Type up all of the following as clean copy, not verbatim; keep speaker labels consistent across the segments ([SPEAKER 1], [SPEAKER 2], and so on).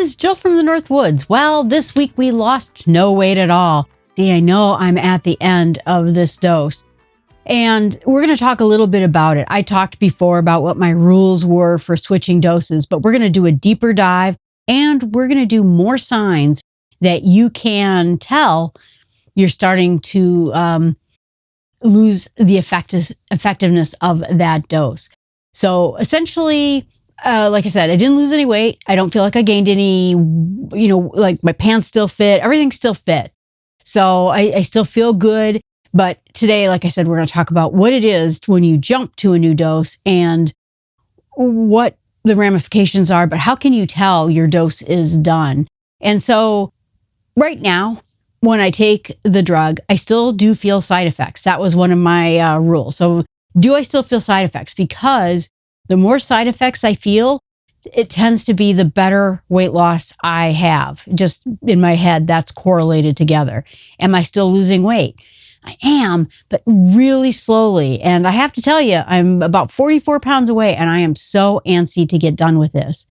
[SPEAKER 1] this is Jill from the North Woods. Well, this week we lost no weight at all. See, I know I'm at the end of this dose. And we're going to talk a little bit about it. I talked before about what my rules were for switching doses, but we're going to do a deeper dive and we're going to do more signs that you can tell you're starting to lose the effectiveness of that dose. So essentially, like I said, I didn't lose any weight. I don't feel like I gained any, like my pants still fit. Everything still fit. So I still feel good. But today, like I said, we're going to talk about what it is when you jump to a new dose and what the ramifications are. But how can you tell your dose is done? And so right now, when I take the drug, I still do feel side effects. That was one of my rules. So do I still feel side effects? Because the more side effects I feel, it tends to be the better weight loss I have. Just in my head, that's correlated together. Am I still losing weight? I am, but really slowly. And I have to tell you, I'm about 44 pounds away and I am so antsy to get done with this.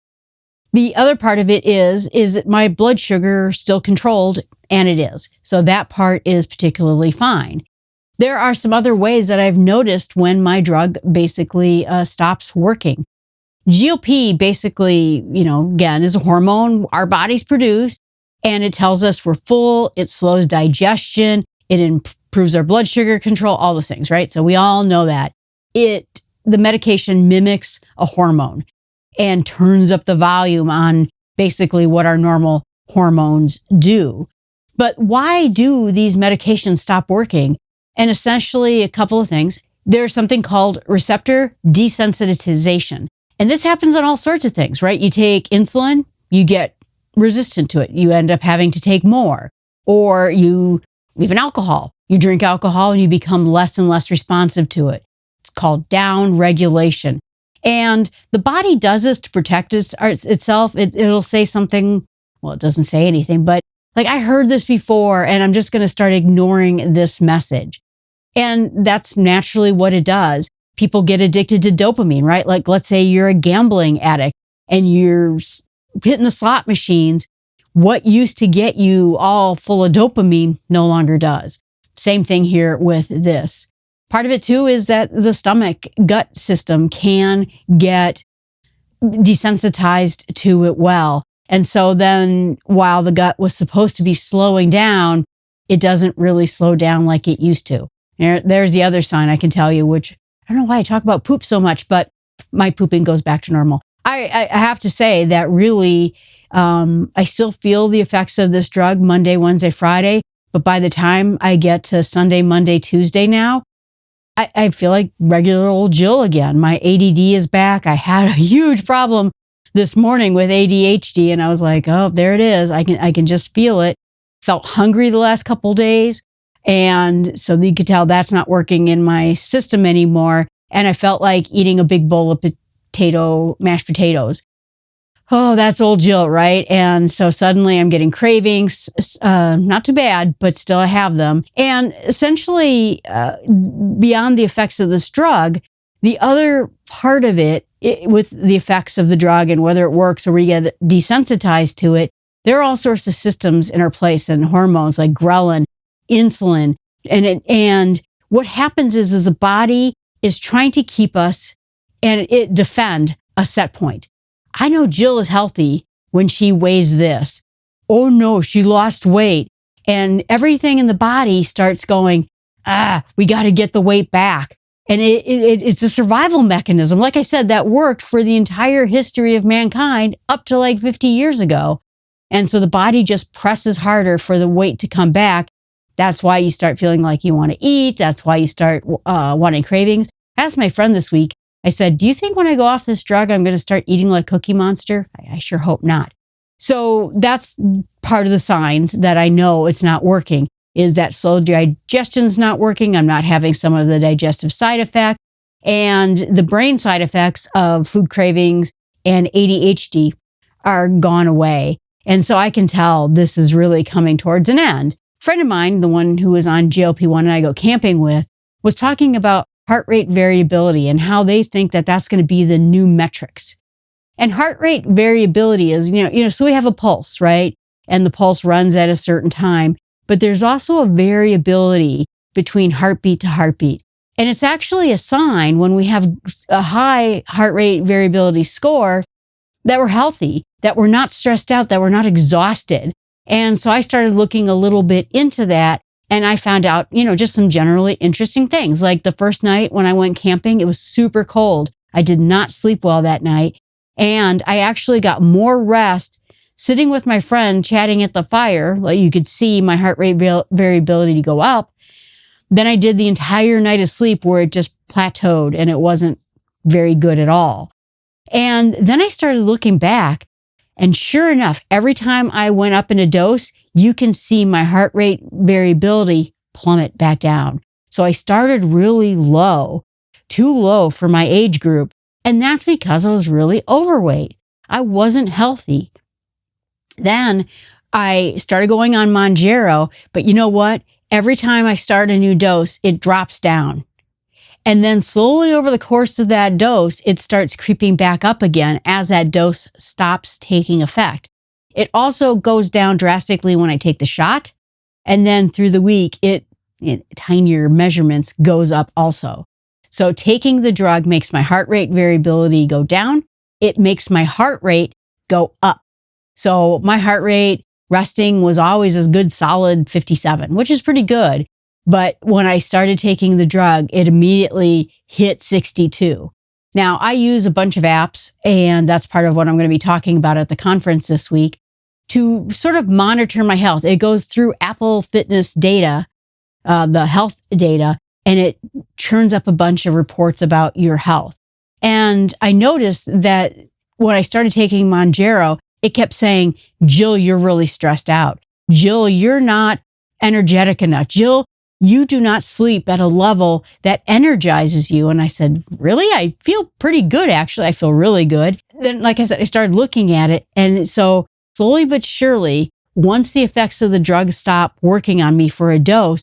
[SPEAKER 1] The other part of it is my blood sugar still controlled? And it is. So that part is particularly fine. There are some other ways that I've noticed when my drug basically stops working. GLP basically, again, is a hormone our bodies produce, and it tells us we're full, it slows digestion, it improves our blood sugar control, all those things, right? So we all know that. The medication mimics a hormone and turns up the volume on basically what our normal hormones do. But why do these medications stop working? And essentially a couple of things. There's something called receptor desensitization. And this happens on all sorts of things, right? You take insulin, you get resistant to it. You end up having to take more. Or even alcohol. You drink alcohol and you become less and less responsive to it. It's called down regulation. And the body does this to protect itself. It'll say something, well, it doesn't say anything, but like I heard this before and I'm just going to start ignoring this message. And that's naturally what it does. People get addicted to dopamine, right? Like let's say you're a gambling addict and you're hitting the slot machines. What used to get you all full of dopamine no longer does. Same thing here with this. Part of it too is that the stomach gut system can get desensitized to it well. And so then while the gut was supposed to be slowing down, it doesn't really slow down like it used to. There's the other sign I can tell you, which I don't know why I talk about poop so much, but my pooping goes back to normal. I have to say that really, I still feel the effects of this drug Monday, Wednesday, Friday. But by the time I get to Sunday, Monday, Tuesday now, I feel like regular old Jill again. My ADD is back. I had a huge problem this morning with ADHD and I was like, oh, there it is. I can just feel it. Felt hungry the last couple days. And so you could tell that's not working in my system anymore. And I felt like eating a big bowl of mashed potatoes. Oh, that's old Jill, right? And so suddenly I'm getting cravings, not too bad, but still I have them. And essentially, beyond the effects of this drug, the other part of it, with the effects of the drug and whether it works or we get desensitized to it, there are all sorts of systems in our place and hormones like ghrelin, insulin. And what happens is the body is trying to keep us and it defend a set point. I know Jill is healthy when she weighs this. Oh no, she lost weight. And everything in the body starts going, we got to get the weight back. And it's a survival mechanism. Like I said, that worked for the entire history of mankind up to like 50 years ago. And so the body just presses harder for the weight to come back. That's why you start feeling like you want to eat. That's why you start wanting cravings. I asked my friend this week, I said, do you think when I go off this drug, I'm going to start eating like Cookie Monster? I sure hope not. So that's part of the signs that I know it's not working, is that slow digestion's not working. I'm not having some of the digestive side effects and the brain side effects of food cravings and ADHD are gone away. And so I can tell this is really coming towards an end. A friend of mine, the one who was on GLP-1 and I go camping with, was talking about heart rate variability and how they think that that's going to be the new metrics. And heart rate variability is, so we have a pulse, right? And the pulse runs at a certain time, but there's also a variability between heartbeat to heartbeat. And it's actually a sign when we have a high heart rate variability score that we're healthy, that we're not stressed out, that we're not exhausted. And so I started looking a little bit into that, and I found out, just some generally interesting things. Like the first night when I went camping, it was super cold. I did not sleep well that night. And I actually got more rest sitting with my friend chatting at the fire. Like you could see my heart rate variability go up than I did the entire night of sleep, where it just plateaued and it wasn't very good at all. And then I started looking back, and sure enough, every time I went up in a dose, you can see my heart rate variability plummet back down. So I started really low, too low for my age group. And that's because I was really overweight. I wasn't healthy. Then I started going on Mounjaro, but you know what? Every time I start a new dose, it drops down. And then slowly over the course of that dose, it starts creeping back up again as that dose stops taking effect. It also goes down drastically when I take the shot. And then through the week, it tinier measurements goes up also. So taking the drug makes my heart rate variability go down. It makes my heart rate go up. So my heart rate resting was always a good solid 57, which is pretty good. But when I started taking the drug, it immediately hit 62. Now, I use a bunch of apps, and that's part of what I'm going to be talking about at the conference this week, to sort of monitor my health. It goes through Apple Fitness data, the health data, and it churns up a bunch of reports about your health. And I noticed that when I started taking Mounjaro, it kept saying, Jill, you're really stressed out. Jill, you're not energetic enough. Jill, you do not sleep at a level that energizes you. And I said, really? I feel pretty good, actually. I feel really good. Then, like I said, I started looking at it. And so slowly but surely, once the effects of the drug stop working on me for a dose,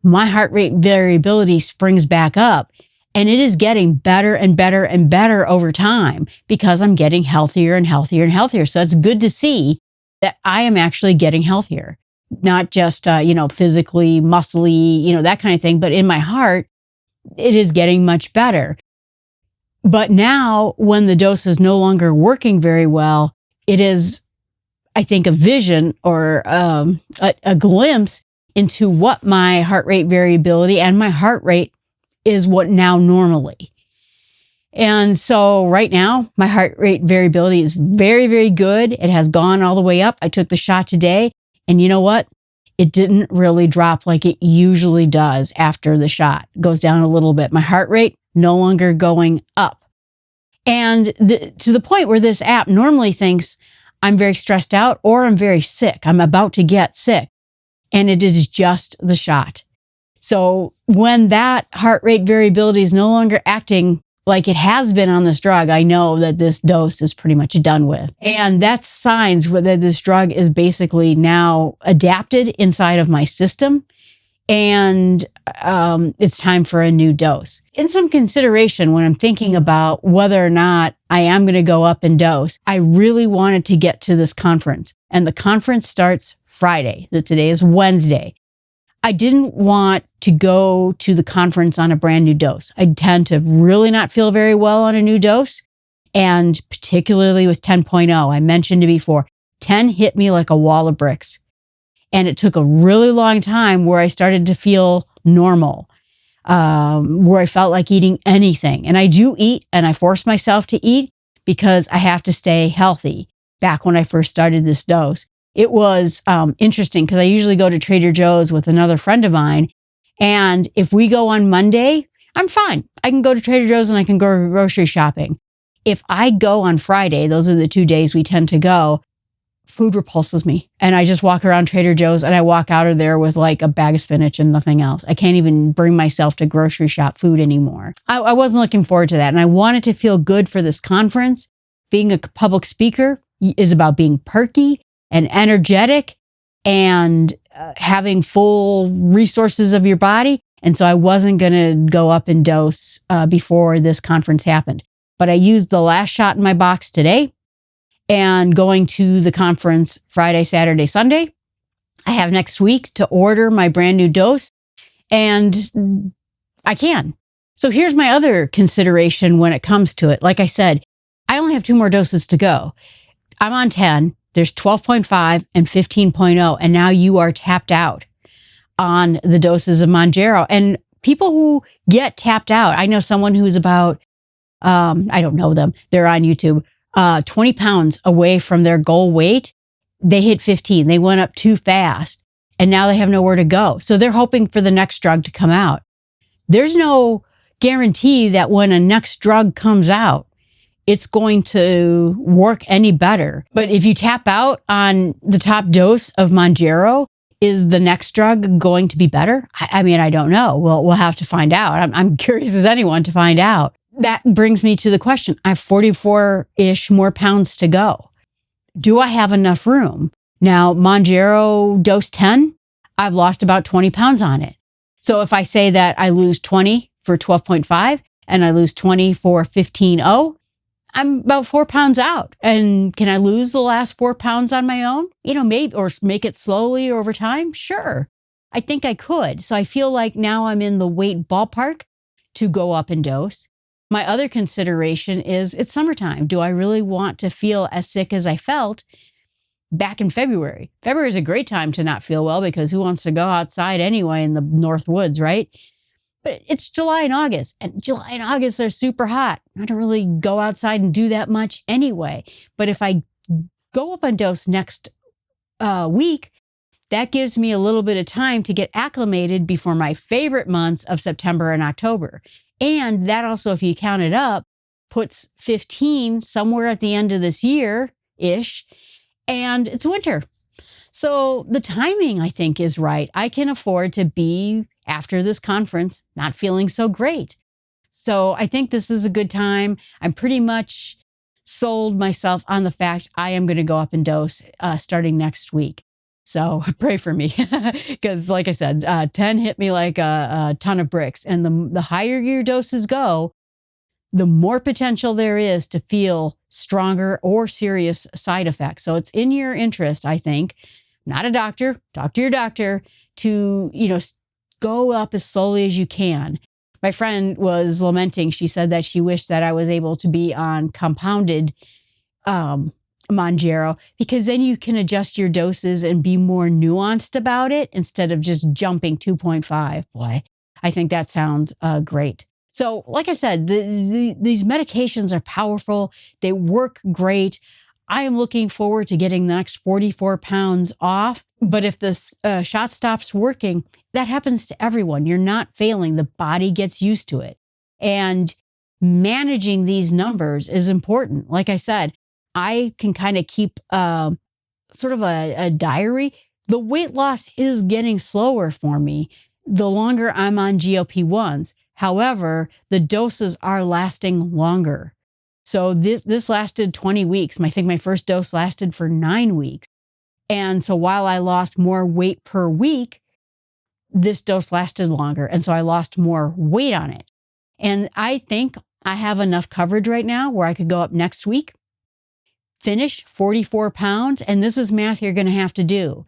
[SPEAKER 1] my heart rate variability springs back up. And it is getting better and better and better over time because I'm getting healthier and healthier and healthier. So it's good to see that I am actually getting healthier. Not just, physically, muscly, that kind of thing. But in my heart, it is getting much better. But now when the dose is no longer working very well, it is, I think, a vision or a glimpse into what my heart rate variability and my heart rate is what now normally. And so right now, my heart rate variability is very, very good. It has gone all the way up. I took the shot today. And you know what? It didn't really drop like it usually does after the shot. It goes down a little bit. My heart rate no longer going up. And to the point where this app normally thinks I'm very stressed out or I'm very sick. I'm about to get sick. And it is just the shot. So when that heart rate variability is no longer acting like it has been on this drug, I know that this dose is pretty much done with. And that's signs that this drug is basically now adapted inside of my system. And it's time for a new dose. In some consideration, when I'm thinking about whether or not I am going to go up in dose, I really wanted to get to this conference. And the conference starts Friday. Today is Wednesday. I didn't want to go to the conference on a brand new dose. I tend to really not feel very well on a new dose. And particularly with 10.0, I mentioned it before, 10 hit me like a wall of bricks. And it took a really long time where I started to feel normal, where I felt like eating anything. And I do eat, and I force myself to eat because I have to stay healthy. Back when I first started this dose, it was interesting because I usually go to Trader Joe's with another friend of mine. And if we go on Monday, I'm fine. I can go to Trader Joe's and I can go grocery shopping. If I go on Friday, those are the 2 days we tend to go, food repulses me. And I just walk around Trader Joe's and I walk out of there with like a bag of spinach and nothing else. I can't even bring myself to grocery shop food anymore. I wasn't looking forward to that. And I wanted to feel good for this conference. Being a public speaker is about being perky and energetic and having full resources of your body. And so I wasn't going to go up in dose before this conference happened. but I used the last shot in my box today, and going to the conference Friday, Saturday, Sunday. I have next week to order my brand new dose, and I can. So here's my other consideration when it comes to it. Like I said, I only have 2 more doses to go. I'm on 10. There's 12.5 and 15.0, and now you are tapped out on the doses of Mounjaro. And people who get tapped out, I know someone who's about, I don't know them, they're on YouTube, 20 pounds away from their goal weight. They hit 15. They went up too fast, and now they have nowhere to go. So they're hoping for the next drug to come out. There's no guarantee that when a next drug comes out, it's going to work any better. But if you tap out on the top dose of Mounjaro, is the next drug going to be better? I mean, I don't know. We'll have to find out. I'm curious as anyone to find out. That brings me to the question. I have 44-ish more pounds to go. Do I have enough room? Now, Mounjaro dose 10, I've lost about 20 pounds on it. So if I say that I lose 20 for 12.5 and I lose 20 for 15.0, I'm about 4 pounds out. And can I lose the last 4 pounds on my own? Maybe, or make it slowly over time? Sure. I think I could. So I feel like now I'm in the weight ballpark to go up in dose. My other consideration is it's summertime. Do I really want to feel as sick as I felt back in February? February is a great time to not feel well because who wants to go outside anyway in the North Woods, right? But it's July and August, and July and August are super hot. I don't really go outside and do that much anyway. But if I go up on dose next week, that gives me a little bit of time to get acclimated before my favorite months of September and October. And that also, if you count it up, puts 15 somewhere at the end of this year-ish, and it's winter. So the timing, I think, is right. I can afford to be, after this conference, not feeling so great. So I think this is a good time. I'm pretty much sold myself on the fact I am going to go up in dose starting next week. So pray for me because, like I said, 10 hit me like a ton of bricks. And the higher your doses go, the more potential there is to feel stronger or serious side effects. So it's in your interest, I think, not a doctor, talk to your doctor, to, go up as slowly as you can. My friend was lamenting. She said that she wished that I was able to be on compounded Mounjaro, because then you can adjust your doses and be more nuanced about it instead of just jumping 2.5. Boy, I think that sounds great. So like I said, these medications are powerful. They work great. I am looking forward to getting the next 44 pounds off. But if the shot stops working, that happens to everyone. You're not failing. The body gets used to it. And managing these numbers is important. Like I said, I can kind of keep sort of a diary. The weight loss is getting slower for me the longer I'm on GLP-1s. However, the doses are lasting longer. So this lasted 20 weeks. I think my first dose lasted for 9 weeks. And so while I lost more weight per week, this dose lasted longer. And so I lost more weight on it. And I think I have enough coverage right now where I could go up next week, finish 44 pounds. And this is math you're going to have to do.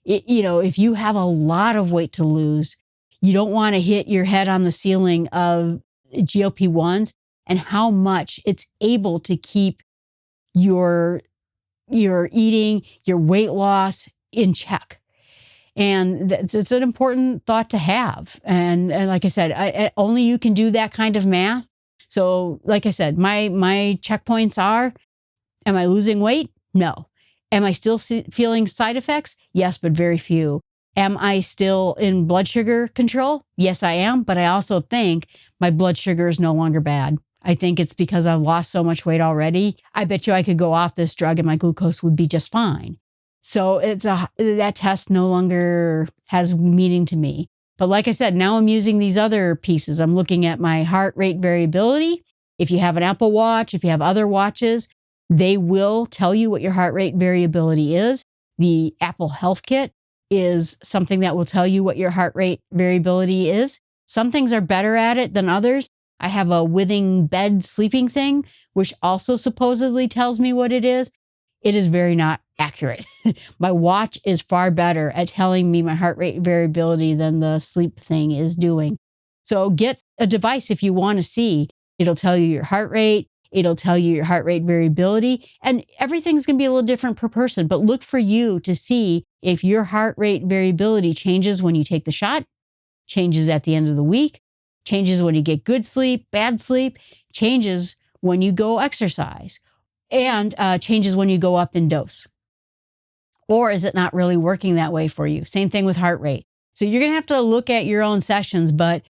[SPEAKER 1] If you have a lot of weight to lose, you don't want to hit your head on the ceiling of GLP-1s and how much it's able to keep your eating, your weight loss in check. And it's an important thought to have. And like I said, only you can do that kind of math. So like I said, my checkpoints are, am I losing weight? No. Am I still feeling side effects? Yes, but very few. Am I still in blood sugar control? Yes, I am. But I also think my blood sugar is no longer bad. I think it's because I've lost so much weight already. I bet you I could go off this drug and my glucose would be just fine. So that test no longer has meaning to me. But like I said, now I'm using these other pieces. I'm looking at my heart rate variability. If you have an Apple Watch, if you have other watches, they will tell you what your heart rate variability is. The Apple HealthKit is something that will tell you what your heart rate variability is. Some things are better at it than others. I have a withing bed sleeping thing, which also supposedly tells me what it is. It is very not accurate. My watch is far better at telling me my heart rate variability than the sleep thing is doing. So get a device if you want to see. It'll tell you your heart rate. It'll tell you your heart rate variability. And everything's going to be a little different per person. But look for you to see if your heart rate variability changes when you take the shot, changes at the end of the week, changes when you get good sleep, bad sleep, changes when you go exercise, and changes when you go up in dose. Or is it not really working that way for you? Same thing with heart rate. So you're going to have to look at your own sessions, but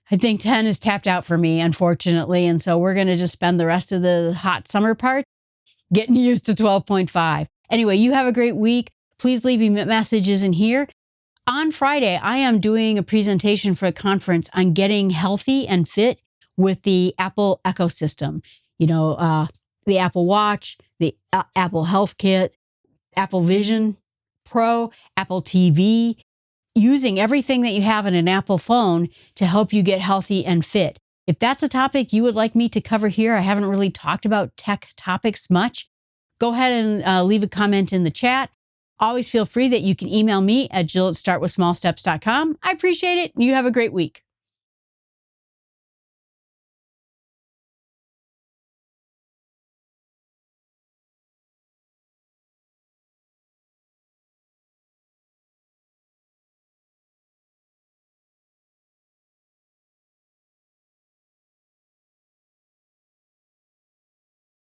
[SPEAKER 1] I think 10 is tapped out for me, unfortunately. And so we're going to just spend the rest of the hot summer part getting used to 12.5. Anyway, you have a great week. Please leave me messages in here. On Friday, I am doing a presentation for a conference on getting healthy and fit with the Apple ecosystem. The Apple Watch, the Apple HealthKit, Apple Vision Pro, Apple TV, using everything that you have in an Apple phone to help you get healthy and fit. If that's a topic you would like me to cover here, I haven't really talked about tech topics much, go ahead and leave a comment in the chat. Always feel free that you can email me at jill@startwithsmallsteps.com. I appreciate it. You have a great week.